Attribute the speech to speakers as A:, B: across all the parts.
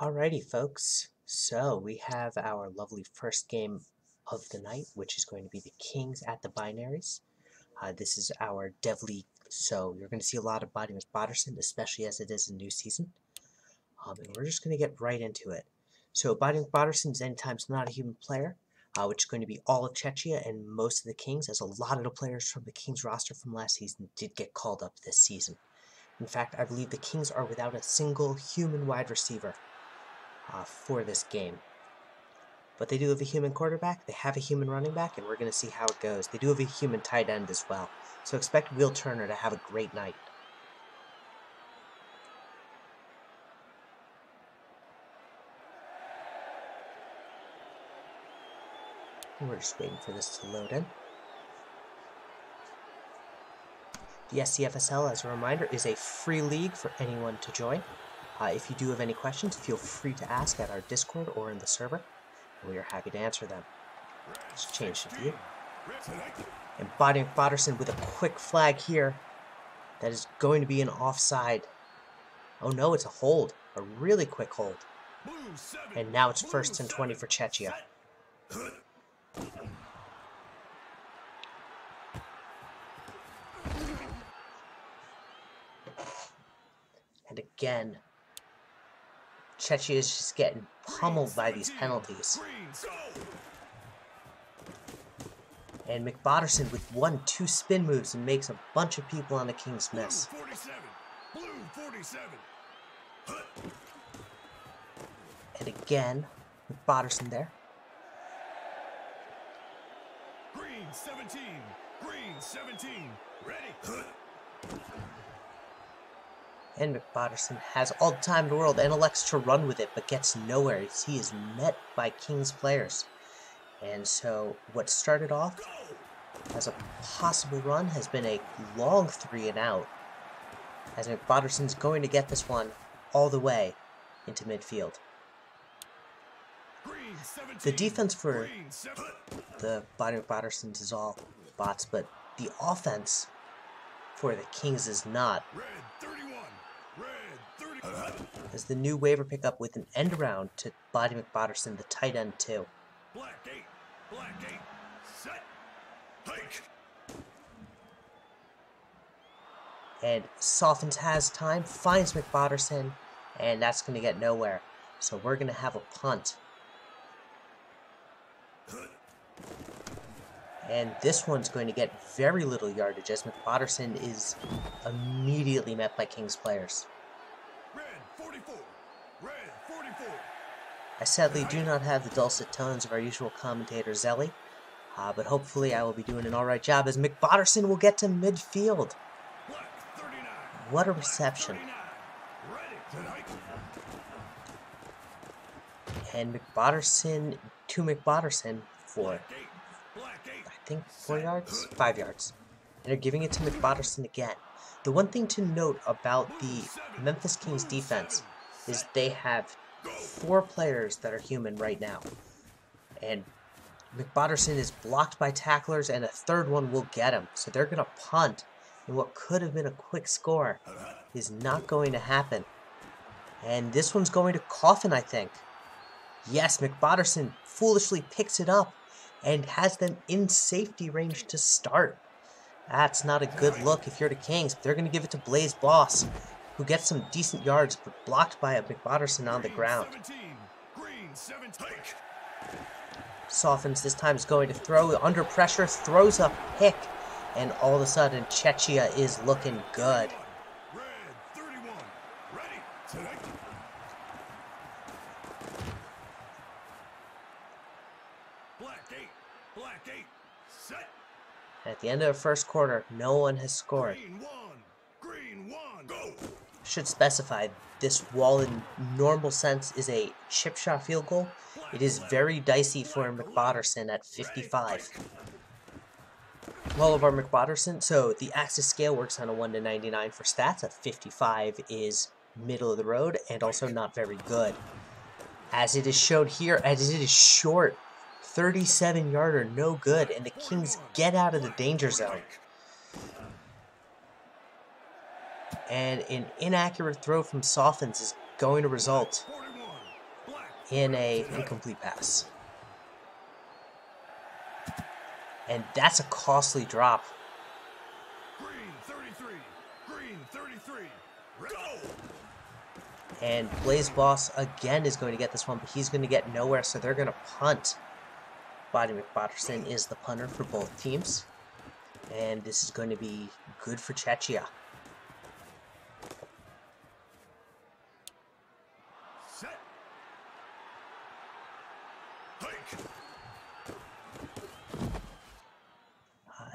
A: Alrighty, folks. So we have our lovely first game of the night, which is going to be the Kings at the Binaries. This is our Dev League, so you're going to see a lot of Body McBotterson, especially as it is a new season. And we're just going to get right into it. So Body McBotterson is anytime not a human player, which is going to be all of Czechia and most of the Kings, as a lot of the players from the Kings roster from last season did get called up this season. In fact, I believe the Kings are without a single human wide receiver for this game. But they do have a human quarterback, they have a human running back, and we're going to see how it goes. They do have a human tight end as well, so expect Will Turner to have a great night. And we're just waiting for this to load in. The SCFSL, as a reminder, is a free league for anyone to join. If you do have any questions, feel free to ask at our Discord or in the server. We are happy to answer them. Let's change the view. And Body McBotterson with a quick flag here. That is going to be an offside. Oh no, it's a hold. A really quick hold. And now it's 1st and 20 for Czechia. And again, Czechia is just getting pummeled by these penalties. And McBotterson with 1-2 spin moves and makes a bunch of people on the Kings miss. And again, McBotterson there. Green 17, ready. And McBotterson has all the time in the world and elects to run with it, but gets nowhere as he is met by Kings players. And so what started off as a possible run has been a long 3 and out, as McBotterson's going to get this one all the way into midfield. The defense for the Body McBottersons is all bots, but the offense for the Kings is not. As the new waiver pickup with an end around to Body McBotterson, the tight end too. Black 8, set, hike. And Softens has time, finds McBotterson, and that's going to get nowhere. So we're going to have a punt. And this one's going to get very little yardage as McBotterson is immediately met by Kings players. I sadly do not have the dulcet tones of our usual commentator Zelly, but hopefully I will be doing an alright job as McBotterson will get to midfield. What a reception. And McBotterson to McBotterson for, I think, 4 yards? 5 yards. And they're giving it to McBotterson again. The one thing to note about the Memphis Kings defense is they have 4 players that are human right now. And McBotterson is blocked by tacklers, and a third one will get him. So they're going to punt. And what could have been a quick score is not going to happen. And this one's going to Coffin, I think. Yes, McBotterson foolishly picks it up and has them in safety range to start. That's not a good look if you're the Kings. But they're going to give it to Blaze Boss, who gets some decent yards, but blocked by a McBotterson on the ground. Softens this time is going to throw under pressure, throws a pick, and all of a sudden Czechia is looking good. At the end of the first quarter, no one has scored. Should specify, this wall in normal sense is a chip shot field goal. It is very dicey for McBotterson at 55. All of our McBotterson, so the Axis scale works on a 1 to 99 for stats. A 55 is middle of the road and also not very good. As it is shown here, as it is short, 37-yarder, no good, and the Kings get out of the danger zone. And an inaccurate throw from Softens is going to result in a incomplete pass. And that's a costly drop.
B: Green 33. Green 33. Go!
A: And Blaze Boss again is going to get this one, but he's going to get nowhere, so they're going to punt. Buddy McBotterson is the punter for both teams. And this is going to be good for Czechia.
B: Set. Hike.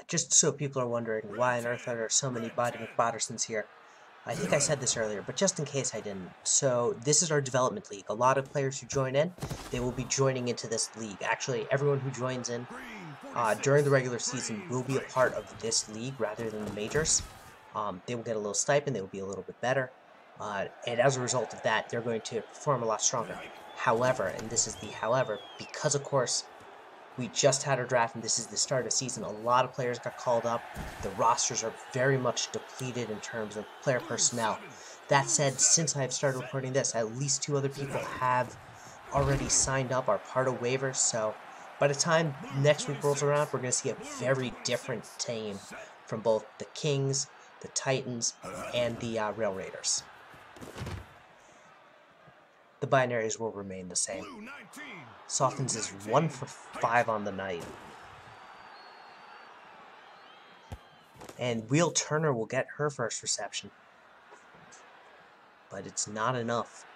A: Just so people are wondering why on earth are there so many Buddy McBottersons here. I think I said this earlier, but just in case I didn't. So this is our development league. A lot of players who join in, they will be joining into this league. Actually, everyone who joins in during the regular season will be a part of this league rather than the majors. They will get a little stipend, they will be a little bit better. And as a result of that, they're going to perform a lot stronger. However, and this is the however, because of course, we just had our draft and this is the start of the season, a lot of players got called up. The rosters are very much depleted in terms of player personnel. That said, since I've started recording this, at least 2 other people have already signed up, are part of waivers, so by the time next week rolls around, we're going to see a very different team from both the Kings, the Titans, and the Rail Raiders. The binaries will remain the same. Softens is 1 for 5 on the night. And Wheel Turner will get her first reception. But it's not enough.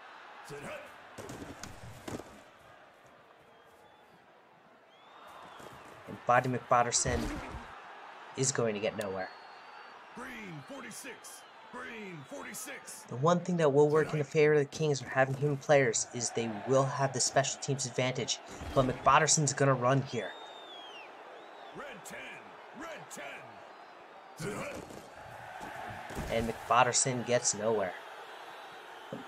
A: And Buddy McBotterson is going to get nowhere.
B: Green 46. Green 46.
A: The one thing that will work in the favor of the Kings for having human players is they will have the special teams advantage. But McBotterson's going to run here.
B: Red 10. Red 10.
A: And McBotterson gets nowhere.
B: Black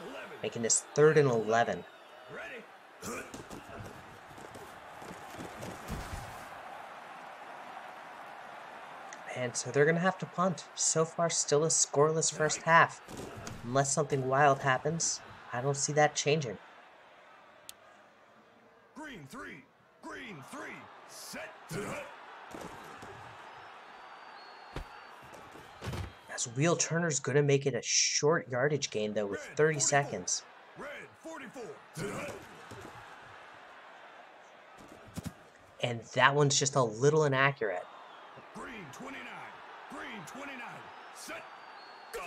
B: 11.
A: Making this 3rd and 11.
B: Ready?
A: And so they're going to have to punt. So far, still a scoreless first half. Unless something wild happens, I don't see that changing.
B: Green 3. Green 3. Set.
A: As Wheel Turner's going to make it a short yardage gain, though, with 30 seconds.
B: Red 44.
A: And that one's just a little inaccurate.
B: Green 29. Green 29. Set. Go.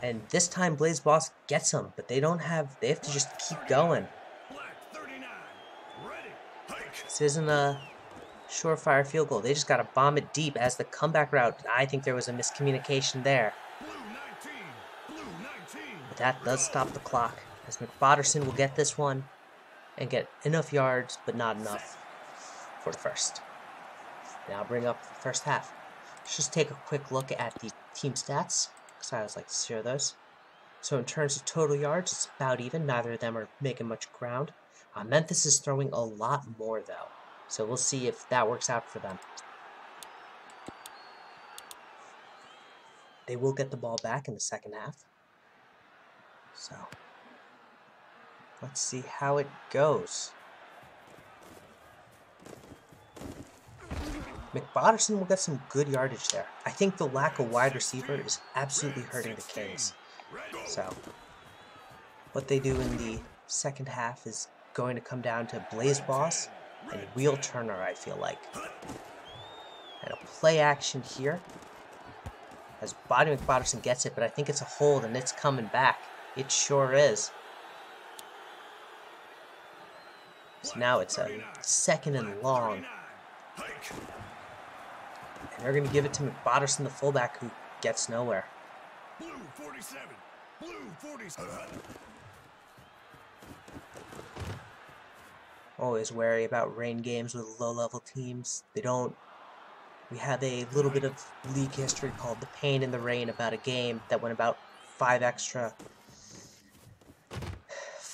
A: And this time Blaze Boss gets them, but they have to just keep going.
B: Black 39. Ready. Hike.
A: This isn't a surefire field goal. They just got to bomb it deep as the comeback route. I think there was a miscommunication there.
B: Blue 19. Blue 19.
A: But that does stop the clock, as McBotterson will get this one and get enough yards, but not enough for the first. Now bring up the first half. Let's just take a quick look at the team stats, because I always like to share those. So in terms of total yards, it's about even. Neither of them are making much ground. Memphis is throwing a lot more, though. So we'll see if that works out for them. They will get the ball back in the second half. So let's see how it goes. McBotterson will get some good yardage there. I think the lack of wide receiver is absolutely hurting the Kings. So what they do in the second half is going to come down to Blaze Boss and Wheel Turner, I feel like. And a play action here as Buddy McBotterson gets it, but I think it's a hold and it's coming back. It sure is. So now it's a 2nd and long. And they're going to give it to McBotterson, the fullback, who gets nowhere.
B: Blue 47. Blue 47.
A: Always wary about rain games with low-level teams. We had a little bit of league history called the Pain in the Rain about a game that went about 5 extra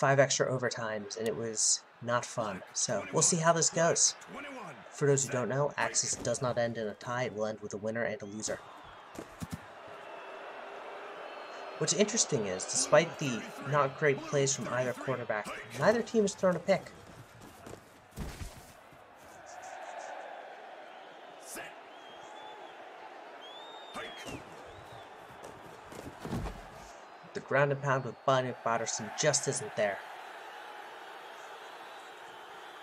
A: overtimes, and it was not fun. So we'll see how this goes. For those who don't know, Axis does not end in a tie. It will end with a winner and a loser. What's interesting is, despite the not great plays from either quarterback, neither team has thrown a pick.
B: Set. Hike.
A: The ground and pound with Buddy McBotterson just isn't there.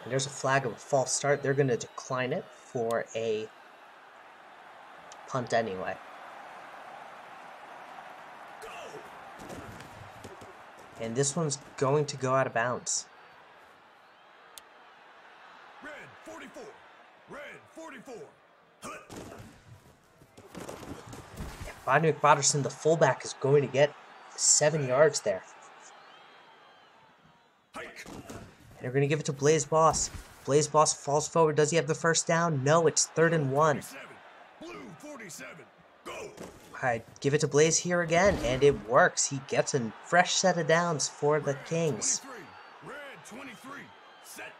A: And there's a flag of a false start. They're going to decline it for a punt anyway. And this one's going to go out of bounds.
B: Red 44. Red 44.
A: Buddy McBotterson, the fullback, is going to get 7 yards there.
B: Hike.
A: And they're going to give it to Blaze Boss. Blaze Boss falls forward. Does he have the first down? No, it's 3rd and 1.
B: 47. Blue 47. Go.
A: I give it to Blaze here again, and it works. He gets a fresh set of downs for the Kings.
B: 23. Red 23. Set.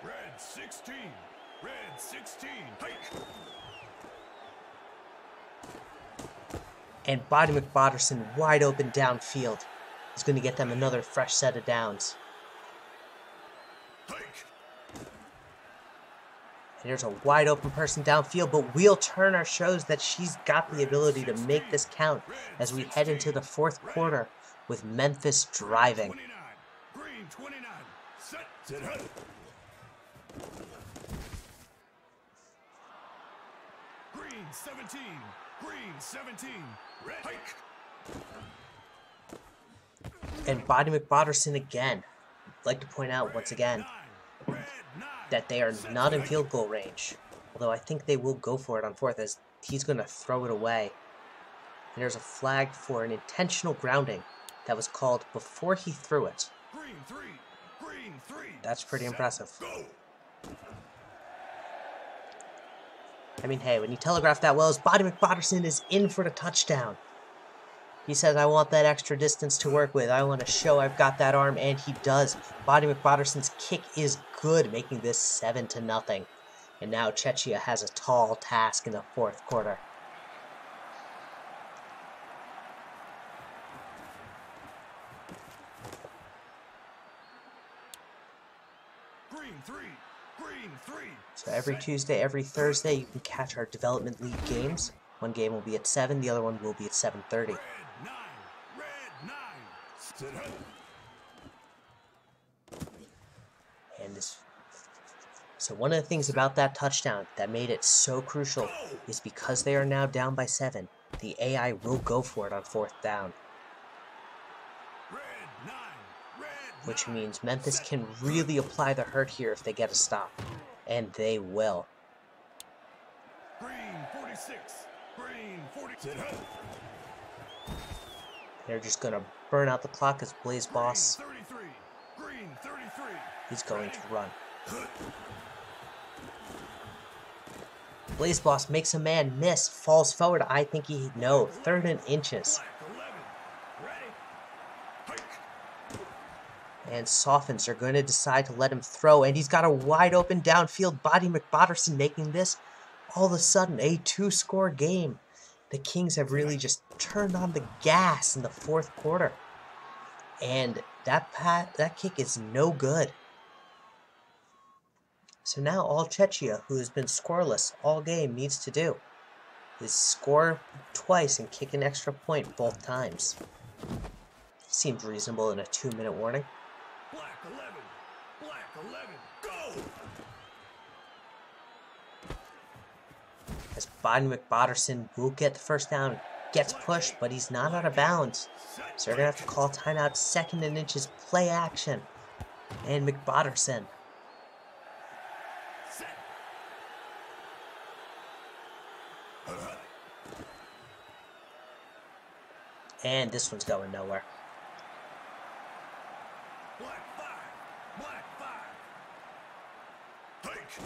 B: Red 16. Red 16. Hike.
A: And Buddy McBotterson wide open downfield is going to get them another fresh set of downs.
B: Hike.
A: And there's a wide open person downfield, but Wheel Turner shows that she's got the ability to make this count as we head into the 4th quarter with Memphis driving.
B: 29. Green 29. Set. Set. Hike. Green 17. Green 17. Red. Hike.
A: And Buddy McBotterson again. I'd like to point out once again
B: 9. Red 9.
A: that they are not in field goal range. Although I think they will go for it on 4th as he's going to throw it away. And there's a flag for an intentional grounding that was called before he threw it.
B: Green 3. Green 3.
A: That's pretty
B: Set.
A: impressive.
B: Go.
A: I mean, hey, when you telegraph that well, as Buddy McBotterson is in for the touchdown. He says, I want that extra distance to work with. I want to show I've got that arm, and he does. Buddy McBotterson's kick is good, making this 7-0. And now Czechia has a tall task in the 4th quarter.
B: Green 3. Green 3.
A: So every Tuesday, every Thursday, you can catch our Development League games. One game will be at 7, the other one will be at 7:30.
B: Red 9. Red 9. Set. Hike.
A: And so one of the things about that touchdown that made it so crucial is because they are now down by 7, the AI will go for it on 4th down,
B: Red 9. Red 9.
A: which means Memphis can really apply the hurt here if they get a stop, and they will.
B: Green 46. Green 40. Set. Hike.
A: They're just going to burn out the clock as Blaze
B: Green
A: Boss
B: 33. Green 33.
A: is going to run. Blaze Boss makes a man miss, falls forward. I think he, no, 3rd and inches.
B: Black 11. Ready. Hike.
A: And Softens are going to decide to let him throw, and he's got a wide open downfield. Buddy McBotterson making this all of a sudden a 2-score game. The Kings have really just turned on the gas in the 4th quarter. And that kick is no good. So now all Czechia, who has been scoreless all game, needs to do is score twice and kick an extra point both times. Seems reasonable in a 2-minute warning.
B: Black 11. Black 11. Go.
A: As Buddy McBotterson will get the first down, gets pushed, but he's not out of bounds.
B: Set.
A: So they're going to have to call timeout, 2nd and inches, play action. And McBotterson.
B: Set.
A: And this one's going nowhere.
B: Black 5. Black 5. Hike.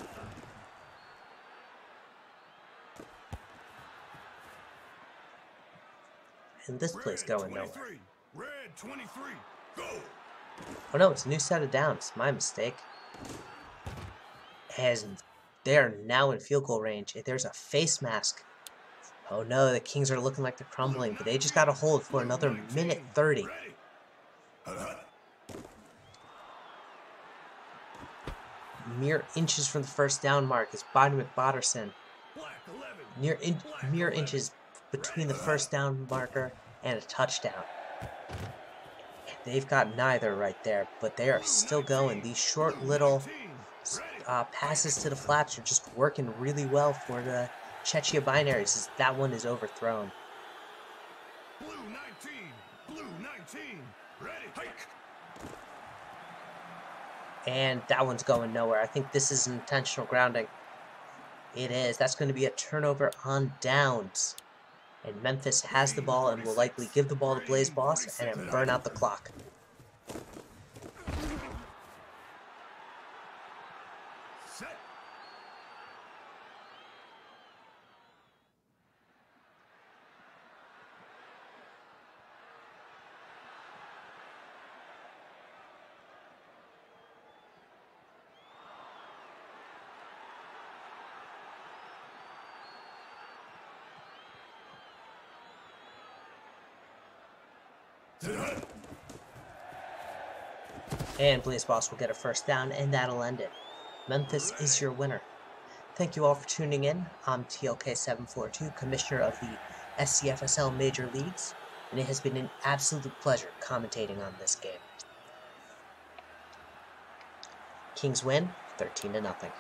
A: And this play's
B: Red
A: going
B: 23.
A: nowhere.
B: Red 23. Go.
A: Oh no, it's a new set of downs. My mistake. As They are now in field goal range. If there's a face mask. Oh no, the Kings are looking like they're crumbling, but they just got to hold for another minute 30. Mere inches from the first down mark is Bonnie McBotterson. Mere inches between the first down marker and a touchdown. They've got neither right there, but they are still going. These short little passes to the flats are just working really well for the Chechia Binaries as that one is overthrown.
B: Blue 19, ready, hike.
A: And that one's going nowhere. I think this is an intentional grounding. It is. That's going to be a turnover on downs. And Memphis has the ball and will likely give the ball to Blaze Boss and then burn out the clock.
B: Set.
A: And Blaze Boss will get a first down, and that'll end it. Memphis is your winner. Thank you all for tuning in. I'm TLK742, Commissioner of the SCFSL Major Leagues, and it has been an absolute pleasure commentating on this game. Kings win 13-0.